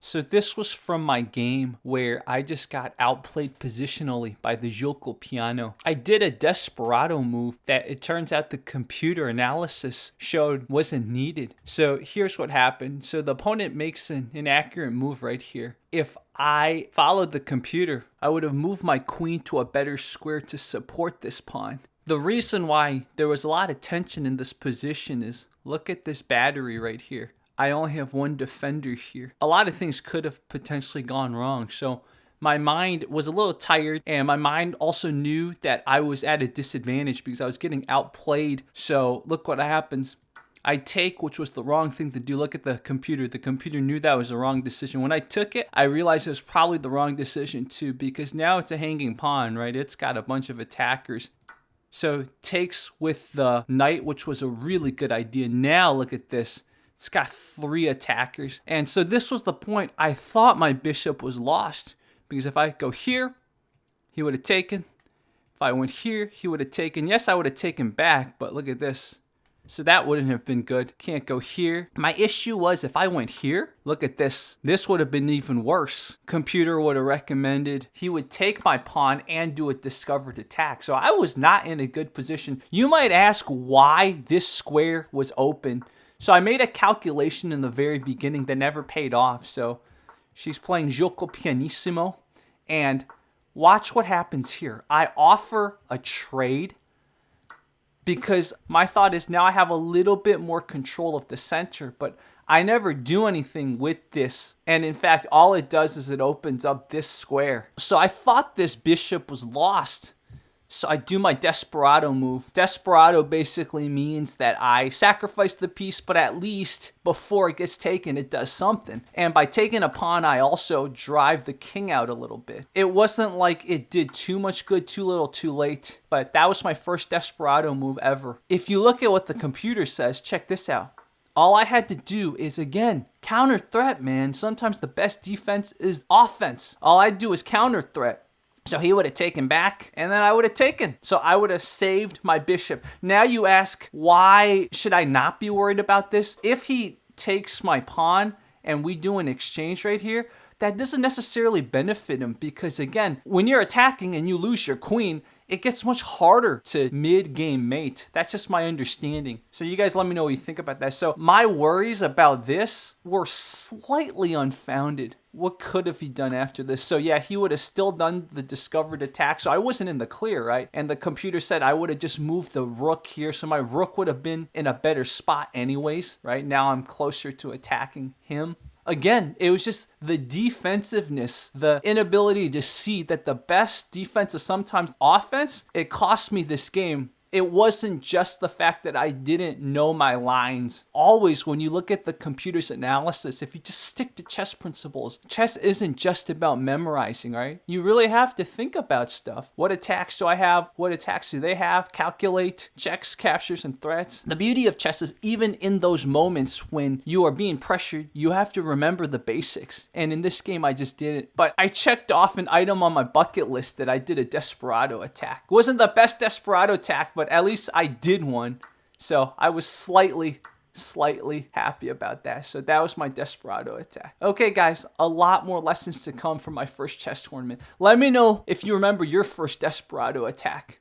So this was from my game where I just got outplayed positionally by the Guicco Piano. I did a Desperado move that it turns out the computer analysis showed wasn't needed. So here's what happened. So the opponent makes an inaccurate move right here. If I followed the computer, I would have moved my queen to a better square to support this pawn. The reason why there was a lot of tension in this position is, look at this battery right here. I only have one defender here. A lot of things could have potentially gone wrong. So my mind was a little tired, and my mind also knew that I was at a disadvantage because I was getting outplayed. So look what happens. I take, which was the wrong thing to do. Look at the computer. The computer knew that was the wrong decision. When I took it, I realized it was probably the wrong decision too, because now it's a hanging pawn, right? It's got a bunch of attackers. So takes with the knight, which was a really good idea. Now look at this. It's got 3 attackers. And so this was the point. I thought my bishop was lost because if I go here, he would have taken. If I went here, he would have taken. Yes, I would have taken back, but look at this. So that wouldn't have been good. Can't go here. My issue was if I went here, look at this. This would have been even worse. Computer would have recommended he would take my pawn and do a discovered attack. So I was not in a good position. You might ask why this square was open. So I made a calculation in the very beginning that never paid off. So she's playing Guicco Pianissimo. And watch what happens here. I offer a trade because my thought is now I have a little bit more control of the center. But I never do anything with this. And in fact, all it does is it opens up this square. So I thought this bishop was lost. So I do my Desperado move. Desperado basically means that I sacrifice the piece, but at least before it gets taken, it does something. And by taking a pawn, I also drive the king out a little bit. It wasn't like it did too much good, too little, too late, but that was my first Desperado move ever. If you look at what the computer says, check this out. All I had to do is, again, counter threat, man. Sometimes the best defense is offense. All I do is counter threat. So he would have taken back, and then I would have taken. So I would have saved my bishop. Now you ask, why should I not be worried about this? If he takes my pawn and we do an exchange right here, that doesn't necessarily benefit him because, again, when you're attacking and you lose your queen, it gets much harder to mid-game mate. That's just my understanding. So you guys let me know what you think about that. So my worries about this were slightly unfounded. What could have he done after this? So yeah, he would have still done the discovered attack. So I wasn't in the clear, right? And the computer said I would have just moved the rook here. So my rook would have been in a better spot anyways, right? Now I'm closer to attacking him. Again, it was just the defensiveness, the inability to see that the best defense is sometimes offense. It cost me this game. It wasn't just the fact that I didn't know my lines. Always, when you look at the computer's analysis, if you just stick to chess principles, chess isn't just about memorizing, right? You really have to think about stuff. What attacks do I have? What attacks do they have? Calculate, checks, captures, and threats. The beauty of chess is even in those moments when you are being pressured, you have to remember the basics. And in this game, I just didn't. But I checked off an item on my bucket list that I did a Desperado attack. It wasn't the best Desperado attack, but at least I did one. So I was slightly happy about that. So that was my Desperado attack. Okay, guys, a lot more lessons to come from my first chess tournament. Let me know if you remember your first Desperado attack.